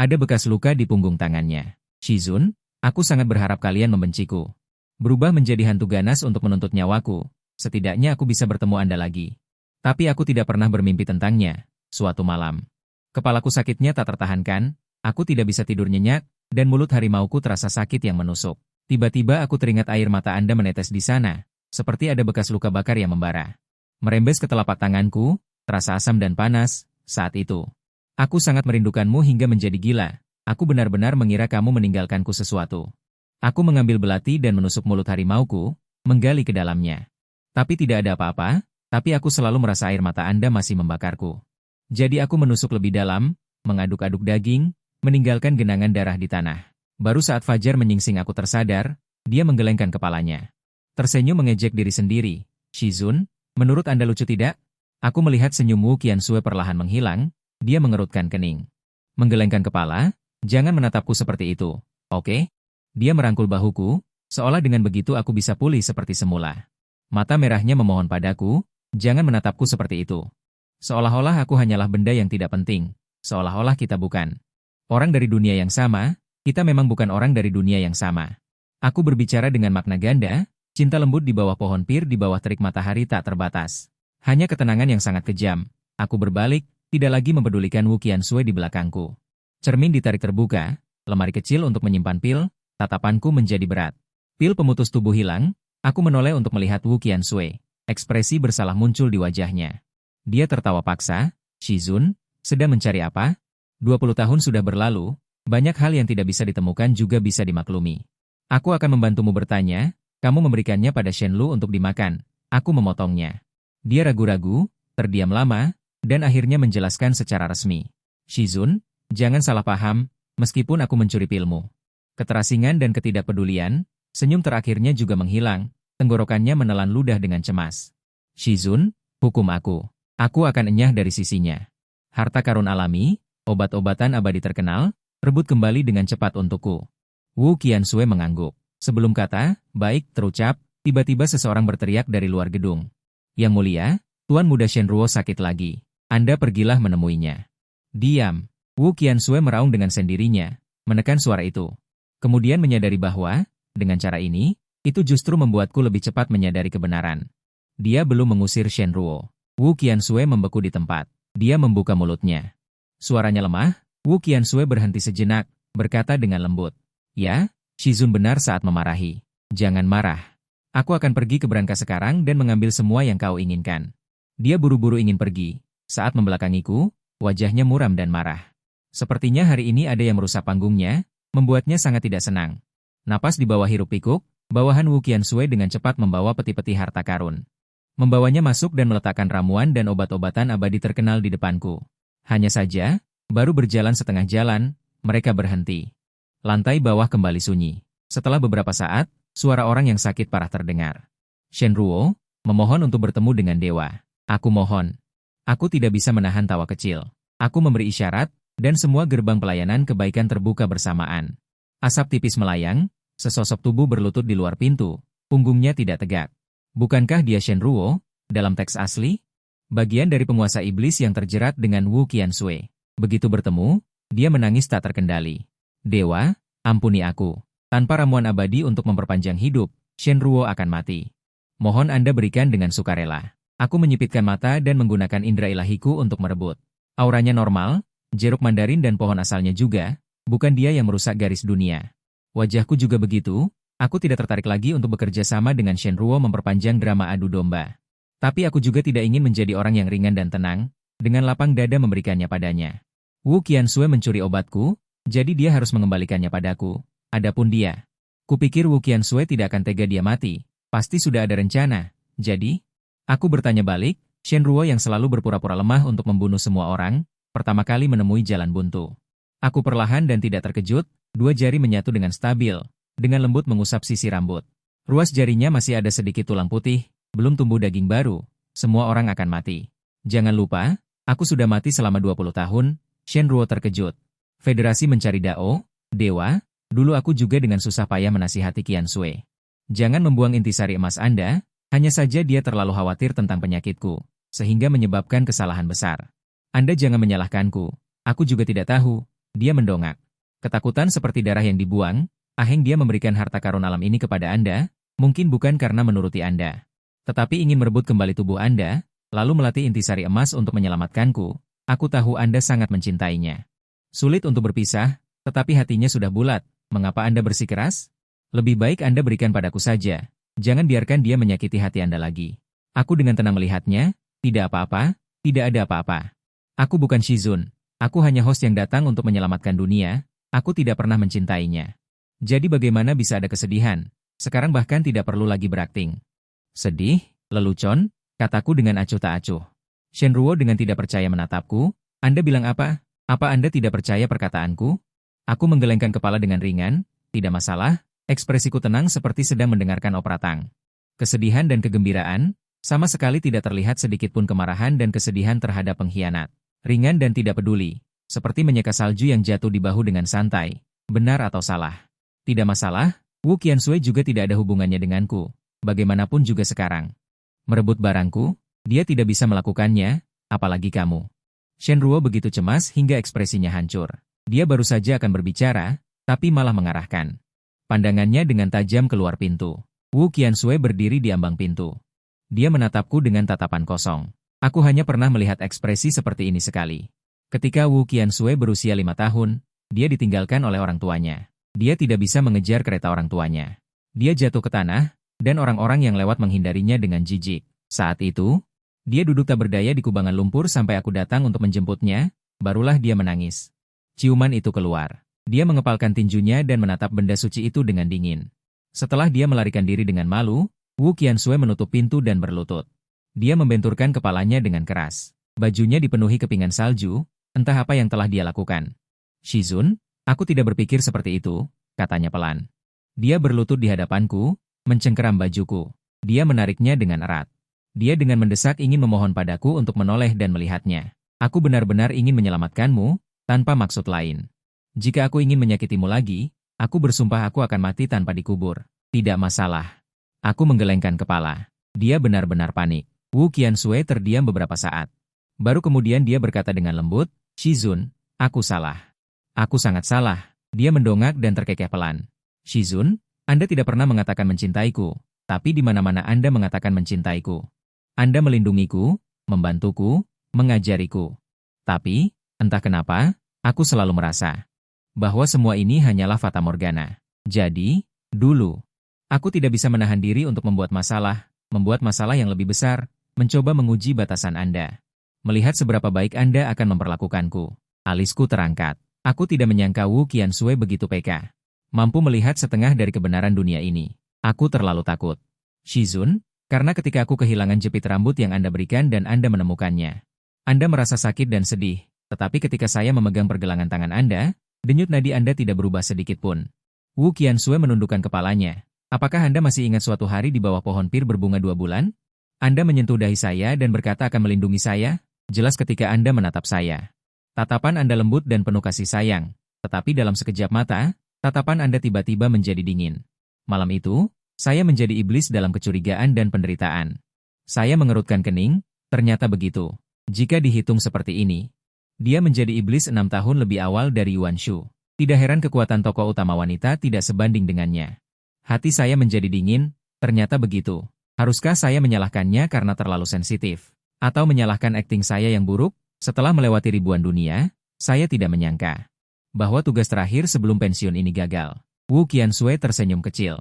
Ada bekas luka di punggung tangannya. Shizun, aku sangat berharap kalian membenciku. Berubah menjadi hantu ganas untuk menuntut nyawaku. Setidaknya aku bisa bertemu Anda lagi. Tapi aku tidak pernah bermimpi tentangnya. Suatu malam. Kepalaku sakitnya tak tertahankan. Aku tidak bisa tidur nyenyak, dan mulut harimauku terasa sakit yang menusuk. Tiba-tiba aku teringat air mata Anda menetes di sana, seperti ada bekas luka bakar yang membara. Merembes ke telapak tanganku, terasa asam dan panas, saat itu. Aku sangat merindukanmu hingga menjadi gila. Aku benar-benar mengira kamu meninggalkanku sesuatu. Aku mengambil belati dan menusuk mulut harimauku, menggali ke dalamnya. Tapi tidak ada apa-apa, tapi aku selalu merasa air mata Anda masih membakarku. Jadi aku menusuk lebih dalam, mengaduk-aduk daging, meninggalkan genangan darah di tanah. Baru saat fajar menyingsing aku tersadar, dia menggelengkan kepalanya. Tersenyum mengejek diri sendiri. Shizun, menurut Anda lucu tidak? Aku melihat senyum Wu Qianshui perlahan menghilang, dia mengerutkan kening. Menggelengkan kepala, jangan menatapku seperti itu, oke? Dia merangkul bahuku, seolah dengan begitu aku bisa pulih seperti semula. Mata merahnya memohon padaku, jangan menatapku seperti itu. Seolah-olah aku hanyalah benda yang tidak penting, seolah-olah kita bukan orang dari dunia yang sama, kita memang bukan orang dari dunia yang sama. Aku berbicara dengan makna ganda, cinta lembut di bawah pohon pir di bawah terik matahari tak terbatas. Hanya ketenangan yang sangat kejam. Aku berbalik, tidak lagi mempedulikan Wu Qianshui di belakangku. Cermin ditarik terbuka, lemari kecil untuk menyimpan pil, tatapanku menjadi berat. Pil pemutus tubuh hilang, aku menoleh untuk melihat Wu Qianshui. Ekspresi bersalah muncul di wajahnya. Dia tertawa paksa, Shizun, sedang mencari apa? 20 tahun sudah berlalu, banyak hal yang tidak bisa ditemukan juga bisa dimaklumi. Aku akan membantumu bertanya, kamu memberikannya pada Shenlu untuk dimakan. Aku memotongnya. Dia ragu-ragu, terdiam lama, dan akhirnya menjelaskan secara resmi. Shizun, jangan salah paham, meskipun aku mencuri pilmu. Keterasingan dan ketidakpedulian, senyum terakhirnya juga menghilang, tenggorokannya menelan ludah dengan cemas. Shizun, hukum aku. Aku akan enyah dari sisinya. Harta karun alami, obat-obatan abadi terkenal, rebut kembali dengan cepat untukku. Wu Qianshui mengangguk. Sebelum kata, baik, terucap, tiba-tiba seseorang berteriak dari luar gedung. Yang mulia, Tuan Muda Shenruo sakit lagi. Anda pergilah menemuinya. Diam. Wu Qianshui meraung dengan sendirinya, menekan suara itu. Kemudian menyadari bahwa, dengan cara ini, itu justru membuatku lebih cepat menyadari kebenaran. Dia belum mengusir Shenruo. Wu Qianshui membeku di tempat. Dia membuka mulutnya. Suaranya lemah, Wu Qianshui berhenti sejenak, berkata dengan lembut. Ya, Shizun benar saat memarahi. Jangan marah. Aku akan pergi ke brankas sekarang dan mengambil semua yang kau inginkan. Dia buru-buru ingin pergi. Saat membelakangiku, wajahnya muram dan marah. Sepertinya hari ini ada yang merusak panggungnya, membuatnya sangat tidak senang. Napas di bawah hiruk-pikuk, bawahan Wu Qianshui dengan cepat membawa peti-peti harta karun. Membawanya masuk dan meletakkan ramuan dan obat-obatan abadi terkenal di depanku. Hanya saja, baru berjalan setengah jalan, mereka berhenti. Lantai bawah kembali sunyi. Setelah beberapa saat, suara orang yang sakit parah terdengar. Shenruo, memohon untuk bertemu dengan dewa. Aku mohon. Aku tidak bisa menahan tawa kecil. Aku memberi isyarat, dan semua gerbang pelayanan kebaikan terbuka bersamaan. Asap tipis melayang, sesosok tubuh berlutut di luar pintu, punggungnya tidak tegak. Bukankah dia Shenruo, dalam teks asli? Bagian dari penguasa iblis yang terjerat dengan Wu Qianshui. Begitu bertemu, dia menangis tak terkendali. Dewa, ampuni aku. Tanpa ramuan abadi untuk memperpanjang hidup, Shenruo akan mati. Mohon Anda berikan dengan sukarela. Aku menyipitkan mata dan menggunakan indera ilahiku untuk merebut. Auranya normal, jeruk mandarin dan pohon asalnya juga, bukan dia yang merusak garis dunia. Wajahku juga begitu, aku tidak tertarik lagi untuk bekerja sama dengan Shenruo memperpanjang drama adu domba. Tapi aku juga tidak ingin menjadi orang yang ringan dan tenang, dengan lapang dada memberikannya padanya. Wu Qianxue mencuri obatku, jadi dia harus mengembalikannya padaku. Adapun dia, kupikir Wu Qianxue tidak akan tega dia mati, pasti sudah ada rencana. Jadi, aku bertanya balik, Shenruo yang selalu berpura-pura lemah untuk membunuh semua orang, pertama kali menemui jalan buntu. Aku perlahan dan tidak terkejut, dua jari menyatu dengan stabil, dengan lembut mengusap sisi rambut. Ruas jarinya masih ada sedikit tulang putih, belum tumbuh daging baru, semua orang akan mati. Jangan lupa, aku sudah mati selama 20 tahun, Shenruo terkejut. Federasi mencari Dao, dewa, dulu aku juga dengan susah payah menasihati Qianxue. Jangan membuang intisari emas Anda, hanya saja dia terlalu khawatir tentang penyakitku, sehingga menyebabkan kesalahan besar. Anda jangan menyalahkanku, aku juga tidak tahu, dia mendongak. Ketakutan seperti darah yang dibuang, aheng dia memberikan harta karun alam ini kepada Anda, mungkin bukan karena menuruti Anda. Tetapi ingin merebut kembali tubuh Anda, lalu melatih intisari emas untuk menyelamatkanku, aku tahu Anda sangat mencintainya. Sulit untuk berpisah, tetapi hatinya sudah bulat, mengapa Anda bersikeras? Lebih baik Anda berikan padaku saja. Jangan biarkan dia menyakiti hati Anda lagi. Aku dengan tenang melihatnya, tidak apa-apa, tidak ada apa-apa. Aku bukan Shizun, aku hanya host yang datang untuk menyelamatkan dunia, aku tidak pernah mencintainya. Jadi bagaimana bisa ada kesedihan? Sekarang bahkan tidak perlu lagi berakting. Sedih, lelucon, kataku dengan acuh tak acuh. Shenruo dengan tidak percaya menatapku, Anda bilang apa? Apa Anda tidak percaya perkataanku? Aku menggelengkan kepala dengan ringan, tidak masalah. Ekspresiku tenang seperti sedang mendengarkan opera tang. Kesedihan dan kegembiraan, sama sekali tidak terlihat sedikitpun kemarahan dan kesedihan terhadap pengkhianat. Ringan dan tidak peduli, seperti menyeka salju yang jatuh di bahu dengan santai. Benar atau salah? Tidak masalah, Wu Qianxue juga tidak ada hubungannya denganku. Bagaimanapun juga sekarang. Merebut barangku, dia tidak bisa melakukannya, apalagi kamu. Shenruo begitu cemas hingga ekspresinya hancur. Dia baru saja akan berbicara, tapi malah mengarahkan pandangannya dengan tajam keluar pintu. Wu Qianxue berdiri di ambang pintu. Dia menatapku dengan tatapan kosong. Aku hanya pernah melihat ekspresi seperti ini sekali. Ketika Wu Qianxue berusia 5 tahun, dia ditinggalkan oleh orang tuanya. Dia tidak bisa mengejar kereta orang tuanya. Dia jatuh ke tanah, dan orang-orang yang lewat menghindarinya dengan jijik. Saat itu, dia duduk tak berdaya di kubangan lumpur sampai aku datang untuk menjemputnya, barulah dia menangis. Ciuman itu keluar. Dia mengepalkan tinjunya dan menatap benda suci itu dengan dingin. Setelah dia melarikan diri dengan malu, Wu Qianxue menutup pintu dan berlutut. Dia membenturkan kepalanya dengan keras. Bajunya dipenuhi kepingan salju, entah apa yang telah dia lakukan. Shizun, aku tidak berpikir seperti itu, katanya pelan. Dia berlutut di hadapanku, mencengkeram bajuku. Dia menariknya dengan erat. Dia dengan mendesak ingin memohon padaku untuk menoleh dan melihatnya. Aku benar-benar ingin menyelamatkanmu, tanpa maksud lain. Jika aku ingin menyakitimu lagi, aku bersumpah aku akan mati tanpa dikubur. Tidak masalah. Aku menggelengkan kepala. Dia benar-benar panik. Wu Qianxue terdiam beberapa saat. Baru kemudian dia berkata dengan lembut, Shizun, aku salah. Aku sangat salah. Dia mendongak dan terkekeh pelan. Shizun, Anda tidak pernah mengatakan mencintaiku, tapi di mana-mana Anda mengatakan mencintaiku. Anda melindungiku, membantuku, mengajariku. Tapi, entah kenapa, aku selalu merasa bahwa semua ini hanyalah fata morgana. Jadi, dulu, aku tidak bisa menahan diri untuk membuat masalah yang lebih besar, mencoba menguji batasan Anda. Melihat seberapa baik Anda akan memperlakukanku. Alisku terangkat. Aku tidak menyangka Wu Qianxue begitu peka. Mampu melihat setengah dari kebenaran dunia ini. Aku terlalu takut. Shizun, karena ketika aku kehilangan jepit rambut yang Anda berikan dan Anda menemukannya. Anda merasa sakit dan sedih, tetapi ketika saya memegang pergelangan tangan Anda, denyut nadi Anda tidak berubah sedikit pun. Wu Qianxue menundukkan kepalanya. Apakah Anda masih ingat suatu hari di bawah pohon pir berbunga 2 bulan? Anda menyentuh dahi saya dan berkata akan melindungi saya? Jelas ketika Anda menatap saya. Tatapan Anda lembut dan penuh kasih sayang. Tetapi dalam sekejap mata, tatapan Anda tiba-tiba menjadi dingin. Malam itu, saya menjadi iblis dalam kecurigaan dan penderitaan. Saya mengerutkan kening, ternyata begitu. Jika dihitung seperti ini, dia menjadi iblis 6 tahun lebih awal dari Yuan Shu. Tidak heran kekuatan tokoh utama wanita tidak sebanding dengannya. Hati saya menjadi dingin, ternyata begitu. Haruskah saya menyalahkannya karena terlalu sensitif? Atau menyalahkan akting saya yang buruk? Setelah melewati ribuan dunia, saya tidak menyangka bahwa tugas terakhir sebelum pensiun ini gagal. Wu Qianshui tersenyum kecil.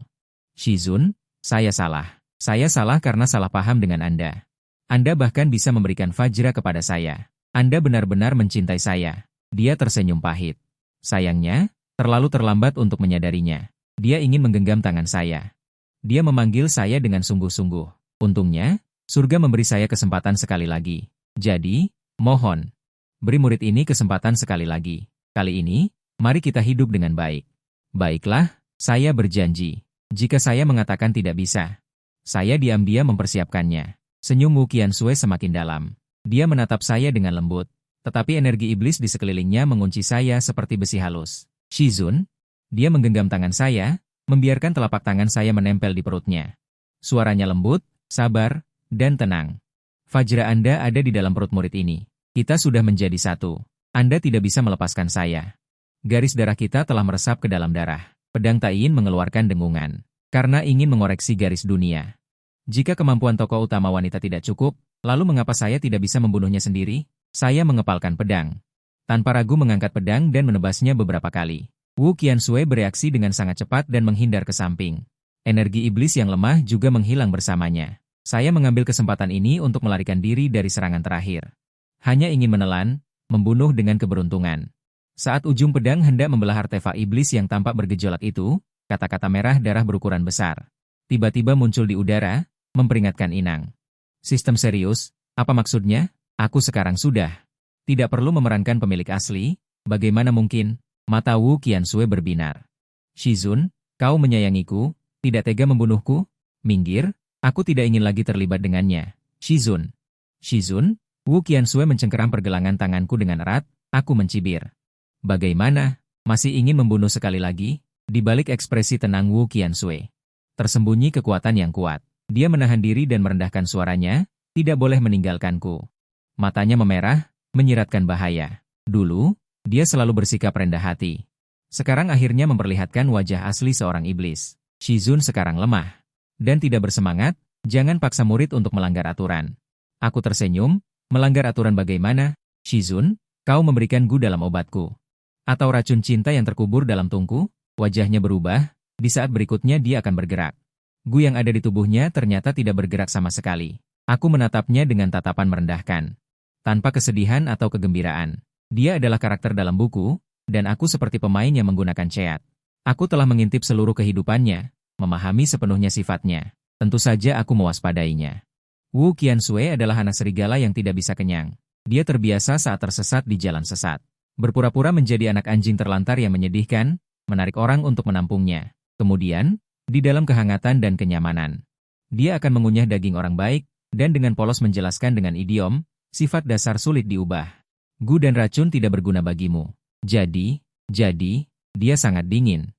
Shizun, saya salah. Saya salah karena salah paham dengan Anda. Anda bahkan bisa memberikan Fajra kepada saya. Anda benar-benar mencintai saya. Dia tersenyum pahit. Sayangnya, terlalu terlambat untuk menyadarinya. Dia ingin menggenggam tangan saya. Dia memanggil saya dengan sungguh-sungguh. Untungnya, surga memberi saya kesempatan sekali lagi. Jadi, mohon, beri murid ini kesempatan sekali lagi. Kali ini, mari kita hidup dengan baik. Baiklah, saya berjanji. Jika saya mengatakan tidak bisa, saya diam-diam mempersiapkannya. Senyum Wu Qianshui semakin dalam. Dia menatap saya dengan lembut, tetapi energi iblis di sekelilingnya mengunci saya seperti besi halus. Shizun, dia menggenggam tangan saya, membiarkan telapak tangan saya menempel di perutnya. Suaranya lembut, sabar, dan tenang. Fajra Anda ada di dalam perut murid ini. Kita sudah menjadi satu. Anda tidak bisa melepaskan saya. Garis darah kita telah meresap ke dalam darah. Pedang Taiyin mengeluarkan dengungan, karena ingin mengoreksi garis dunia. Jika kemampuan tokoh utama wanita tidak cukup, lalu mengapa saya tidak bisa membunuhnya sendiri? Saya mengepalkan pedang. Tanpa ragu mengangkat pedang dan menebasnya beberapa kali. Wu Qianshui bereaksi dengan sangat cepat dan menghindar ke samping. Energi iblis yang lemah juga menghilang bersamanya. Saya mengambil kesempatan ini untuk melarikan diri dari serangan terakhir. Hanya ingin menelan, membunuh dengan keberuntungan. Saat ujung pedang hendak membelah artefak iblis yang tampak bergejolak itu, kata-kata merah darah berukuran besar tiba-tiba muncul di udara, memperingatkan Inang. Sistem serius, apa maksudnya? Aku sekarang sudah tidak perlu memerankan pemilik asli, bagaimana mungkin? Mata Wu Qianshui berbinar. Shizun, kau menyayangiku, tidak tega membunuhku? Minggir, aku tidak ingin lagi terlibat dengannya. Shizun. Shizun, Wu Qianshui mencengkeram pergelangan tanganku dengan erat, aku mencibir. Bagaimana? Masih ingin membunuh sekali lagi? Di balik ekspresi tenang Wu Qianshui tersembunyi kekuatan yang kuat. Dia menahan diri dan merendahkan suaranya, tidak boleh meninggalkanku. Matanya memerah, menyiratkan bahaya. Dulu, dia selalu bersikap rendah hati. Sekarang akhirnya memperlihatkan wajah asli seorang iblis. Shizun sekarang lemah dan tidak bersemangat, jangan paksa murid untuk melanggar aturan. Aku tersenyum, melanggar aturan bagaimana? Shizun, kau memberikan gu dalam obatku. Atau racun cinta yang terkubur dalam tungku? Wajahnya berubah, di saat berikutnya dia akan bergerak. Gu yang ada di tubuhnya ternyata tidak bergerak sama sekali. Aku menatapnya dengan tatapan merendahkan. Tanpa kesedihan atau kegembiraan. Dia adalah karakter dalam buku, dan aku seperti pemain yang menggunakan ceat. Aku telah mengintip seluruh kehidupannya, memahami sepenuhnya sifatnya. Tentu saja aku mewaspadainya. Wu Qianshui adalah anak serigala yang tidak bisa kenyang. Dia terbiasa saat tersesat di jalan sesat. Berpura-pura menjadi anak anjing terlantar yang menyedihkan, menarik orang untuk menampungnya. Kemudian, di dalam kehangatan dan kenyamanan, dia akan mengunyah daging orang baik, dan dengan polos menjelaskan dengan idiom, sifat dasar sulit diubah. Gu dan racun tidak berguna bagimu. Jadi, dia sangat dingin.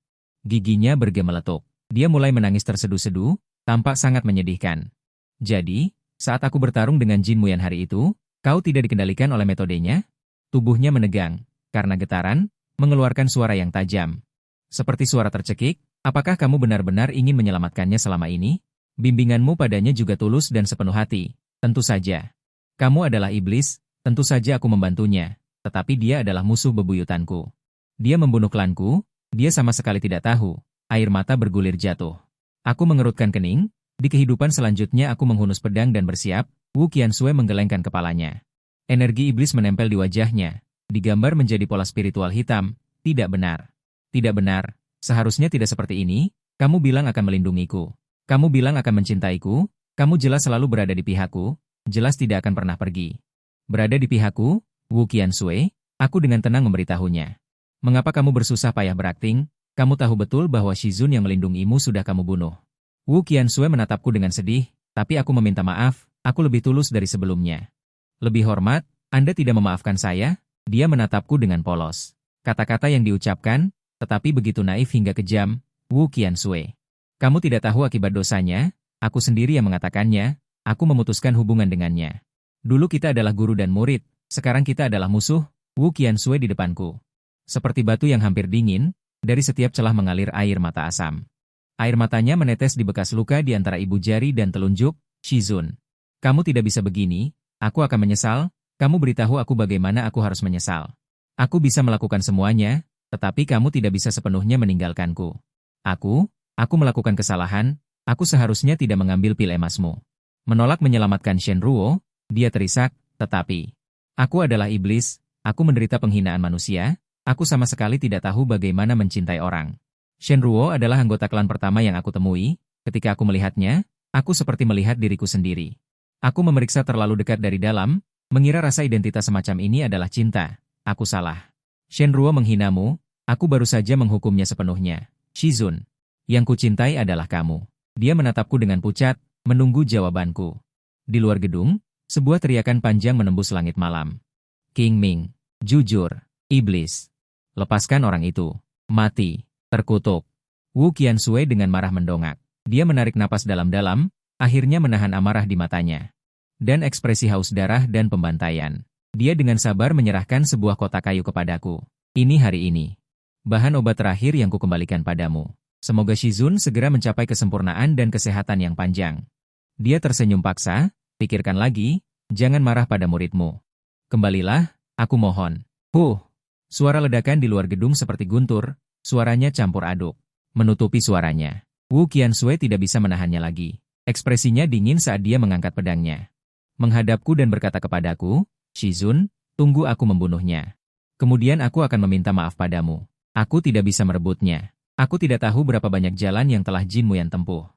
Giginya bergemeletuk. Dia mulai menangis terseduh-seduh, tampak sangat menyedihkan. Jadi, saat aku bertarung dengan Jin Muyan hari itu, kau tidak dikendalikan oleh metodenya? Tubuhnya menegang, karena getaran, mengeluarkan suara yang tajam. Seperti suara tercekik, apakah kamu benar-benar ingin menyelamatkannya selama ini? Bimbinganmu padanya juga tulus dan sepenuh hati. Tentu saja. Kamu adalah iblis, tentu saja aku membantunya, tetapi dia adalah musuh bebuyutanku. Dia membunuh klanku, dia sama sekali tidak tahu. Air mata bergulir jatuh. Aku mengerutkan kening, di kehidupan selanjutnya aku menghunus pedang dan bersiap. Wu Qianshui menggelengkan kepalanya. Energi iblis menempel di wajahnya, digambar menjadi pola spiritual hitam. Tidak benar. Tidak benar, seharusnya tidak seperti ini. Kamu bilang akan melindungiku. Kamu bilang akan mencintaiku. Kamu jelas selalu berada di pihakku, jelas tidak akan pernah pergi. Berada di pihakku, Wu Qianshui, aku dengan tenang memberitahunya. Mengapa kamu bersusah payah berakting? Kamu tahu betul bahwa Shizun yang melindungimu sudah kamu bunuh. Wu Qianshui menatapku dengan sedih, tapi aku meminta maaf, aku lebih tulus dari sebelumnya. Lebih hormat, Anda tidak memaafkan saya? Dia menatapku dengan polos. Kata-kata yang diucapkan, tetapi begitu naif hingga kejam. Wu Qianshui, kamu tidak tahu akibat dosanya, aku sendiri yang mengatakannya, aku memutuskan hubungan dengannya. Dulu kita adalah guru dan murid, sekarang kita adalah musuh. Wu Qianshui di depanku. Seperti batu yang hampir dingin, dari setiap celah mengalir air mata asam. Air matanya menetes di bekas luka di antara ibu jari dan telunjuk. Shizun, kamu tidak bisa begini, aku akan menyesal, kamu beritahu aku bagaimana aku harus menyesal. Aku bisa melakukan semuanya, tetapi kamu tidak bisa sepenuhnya meninggalkanku. Aku melakukan kesalahan, aku seharusnya tidak mengambil pil emasmu. Menolak menyelamatkan Shenruo, dia terisak, tetapi aku adalah iblis, aku menderita penghinaan manusia, aku sama sekali tidak tahu bagaimana mencintai orang. Shenruo adalah anggota klan pertama yang aku temui, ketika aku melihatnya, aku seperti melihat diriku sendiri. Aku memeriksa terlalu dekat dari dalam, mengira rasa identitas semacam ini adalah cinta. Aku salah. Shenruo menghinamu, aku baru saja menghukumnya sepenuhnya. Shizun, yang kucintai adalah kamu. Dia menatapku dengan pucat, menunggu jawabanku. Di luar gedung, sebuah teriakan panjang menembus langit malam. King Ming, jujur, iblis. Lepaskan orang itu. Mati, terkutuk. Wu Qiansui dengan marah mendongak. Dia menarik napas dalam-dalam, akhirnya menahan amarah di matanya. Dan ekspresi haus darah dan pembantaian. Dia dengan sabar menyerahkan sebuah kotak kayu kepadaku. Ini hari ini. Bahan obat terakhir yang kukembalikan padamu. Semoga Shizun segera mencapai kesempurnaan dan kesehatan yang panjang. Dia tersenyum paksa, pikirkan lagi, jangan marah pada muridmu. Kembalilah, aku mohon. Suara ledakan di luar gedung seperti guntur, suaranya campur aduk. Menutupi suaranya. Wu Qiansui tidak bisa menahannya lagi. Ekspresinya dingin saat dia mengangkat pedangnya. Menghadapku dan berkata kepadaku, Shizun, tunggu aku membunuhnya. Kemudian aku akan meminta maaf padamu. Aku tidak bisa merebutnya. Aku tidak tahu berapa banyak jalan yang telah Jin Muyan tempuh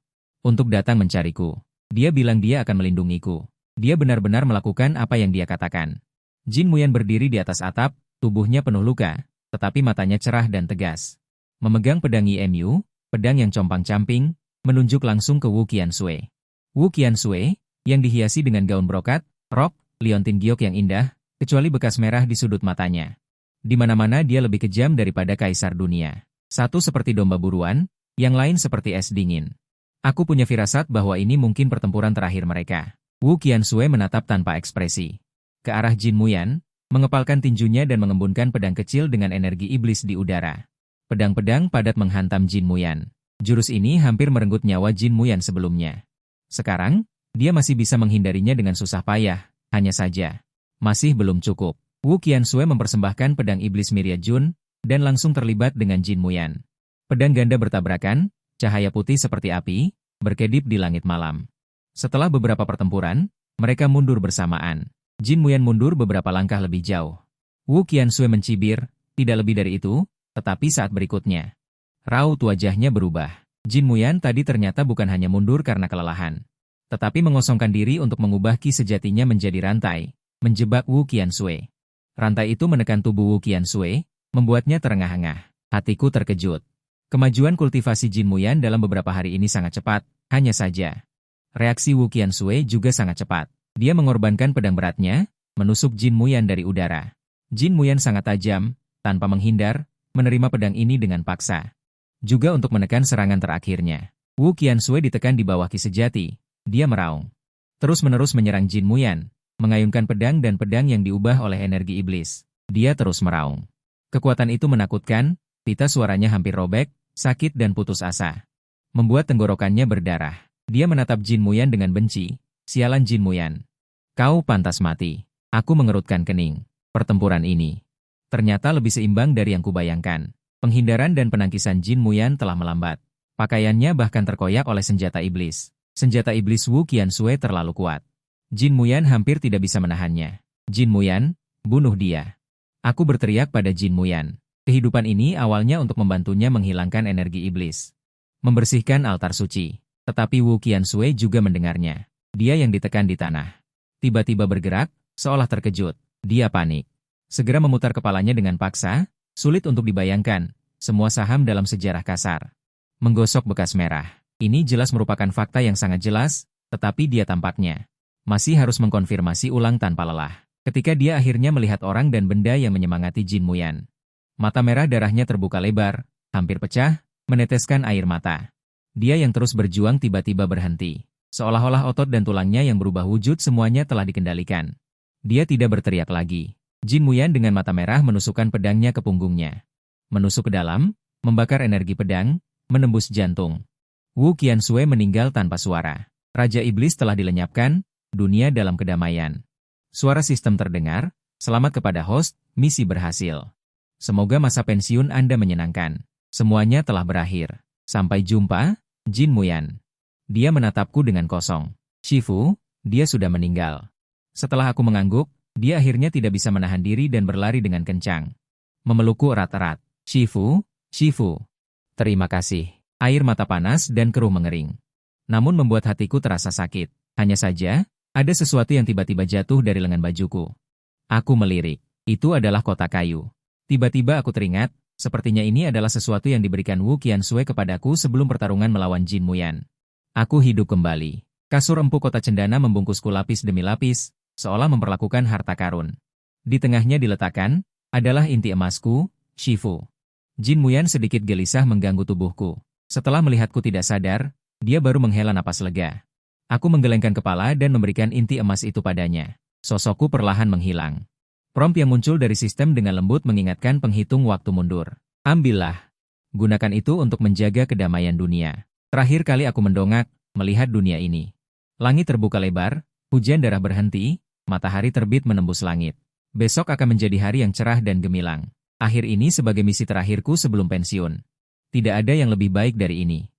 untuk datang mencariku. Dia bilang dia akan melindungiku. Dia benar-benar melakukan apa yang dia katakan. Jin Muyan berdiri di atas atap, tubuhnya penuh luka, tetapi matanya cerah dan tegas. Memegang pedang IMU, pedang yang compang-camping, menunjuk langsung ke Wu Qiansui. Wu Qiansui, yang dihiasi dengan gaun brokat, rok, liontin giok yang indah, kecuali bekas merah di sudut matanya. Di mana-mana dia lebih kejam daripada kaisar dunia. Satu seperti domba buruan, yang lain seperti es dingin. Aku punya firasat bahwa ini mungkin pertempuran terakhir mereka. Wu Qiansui menatap tanpa ekspresi ke arah Jin Muyan, mengepalkan tinjunya dan mengembunkan pedang kecil dengan energi iblis di udara. Pedang-pedang padat menghantam Jin Muyan. Jurus ini hampir merenggut nyawa Jin Muyan sebelumnya. Sekarang, dia masih bisa menghindarinya dengan susah payah, hanya saja masih belum cukup. Wu Qiansui mempersembahkan pedang iblis Mirya Jun, dan langsung terlibat dengan Jin Muyan. Pedang ganda bertabrakan, cahaya putih seperti api, berkedip di langit malam. Setelah beberapa pertempuran, mereka mundur bersamaan. Jin Muyan mundur beberapa langkah lebih jauh. Wu Qiansui mencibir, tidak lebih dari itu, tetapi saat berikutnya, raut wajahnya berubah. Jin Muyan tadi ternyata bukan hanya mundur karena kelelahan, tetapi mengosongkan diri untuk mengubah ki sejatinya menjadi rantai, menjebak Wu Qiansui. Rantai itu menekan tubuh Wu Qiansui, membuatnya terengah-engah. Hatiku terkejut. Kemajuan kultivasi Jin Muyan dalam beberapa hari ini sangat cepat, hanya saja reaksi Wu Qiansui juga sangat cepat. Dia mengorbankan pedang beratnya, menusuk Jin Muyan dari udara. Jin Muyan sangat tajam, tanpa menghindar, menerima pedang ini dengan paksa. Juga untuk menekan serangan terakhirnya. Wu Qiansui ditekan di bawah ki sejati. Dia meraung. Terus-menerus menyerang Jin Muyan, mengayunkan pedang dan pedang yang diubah oleh energi iblis. Dia terus meraung. Kekuatan itu menakutkan, pita suaranya hampir robek, sakit dan putus asa. Membuat tenggorokannya berdarah. Dia menatap Jin Muyan dengan benci. Sialan Jin Muyan. Kau pantas mati. Aku mengerutkan kening. Pertempuran ini ternyata lebih seimbang dari yang kubayangkan. Penghindaran dan penangkisan Jin Muyan telah melambat. Pakaiannya bahkan terkoyak oleh senjata iblis. Senjata iblis Wu Qiansui terlalu kuat. Jin Muyan hampir tidak bisa menahannya. Jin Muyan, bunuh dia. Aku berteriak pada Jin Muyan. Kehidupan ini awalnya untuk membantunya menghilangkan energi iblis. Membersihkan altar suci. Tetapi Wu Qiansui juga mendengarnya. Dia yang ditekan di tanah. Tiba-tiba bergerak, seolah terkejut. Dia panik. Segera memutar kepalanya dengan paksa, sulit untuk dibayangkan. Semua saham dalam sejarah kasar. Menggosok bekas merah. Ini jelas merupakan fakta yang sangat jelas, tetapi dia tampaknya masih harus mengkonfirmasi ulang tanpa lelah. Ketika dia akhirnya melihat orang dan benda yang menyemangati Jin Muyan. Mata merah darahnya terbuka lebar, hampir pecah, meneteskan air mata. Dia yang terus berjuang tiba-tiba berhenti. Seolah-olah otot dan tulangnya yang berubah wujud semuanya telah dikendalikan. Dia tidak berteriak lagi. Jin Muyan dengan mata merah menusukkan pedangnya ke punggungnya. Menusuk ke dalam, membakar energi pedang, menembus jantung. Wu Qianxue meninggal tanpa suara. Raja Iblis telah dilenyapkan, dunia dalam kedamaian. Suara sistem terdengar, selamat kepada host, misi berhasil. Semoga masa pensiun Anda menyenangkan. Semuanya telah berakhir. Sampai jumpa, Jin Muyan. Dia menatapku dengan kosong. Shifu, dia sudah meninggal. Setelah aku mengangguk, dia akhirnya tidak bisa menahan diri dan berlari dengan kencang. Memelukku erat-erat. Shifu, Shifu. Terima kasih. Air mata panas dan keruh mengering. Namun membuat hatiku terasa sakit. Hanya saja, ada sesuatu yang tiba-tiba jatuh dari lengan bajuku. Aku melirik. Itu adalah kotak kayu. Tiba-tiba aku teringat, sepertinya ini adalah sesuatu yang diberikan Wu Qianxue kepadaku sebelum pertarungan melawan Jin Muyan. Aku hidup kembali. Kasur empuk kota cendana membungkusku lapis demi lapis, seolah memperlakukan harta karun. Di tengahnya diletakkan, adalah inti emasku, Shifu. Jin Muyan sedikit gelisah mengganggu tubuhku. Setelah melihatku tidak sadar, dia baru menghela napas lega. Aku menggelengkan kepala dan memberikan inti emas itu padanya. Sosokku perlahan menghilang. Prompt yang muncul dari sistem dengan lembut mengingatkan penghitung waktu mundur. Ambillah. Gunakan itu untuk menjaga kedamaian dunia. Terakhir kali aku mendongak, melihat dunia ini. Langit terbuka lebar, hujan darah berhenti, matahari terbit menembus langit. Besok akan menjadi hari yang cerah dan gemilang. Akhir ini sebagai misi terakhirku sebelum pensiun. Tidak ada yang lebih baik dari ini.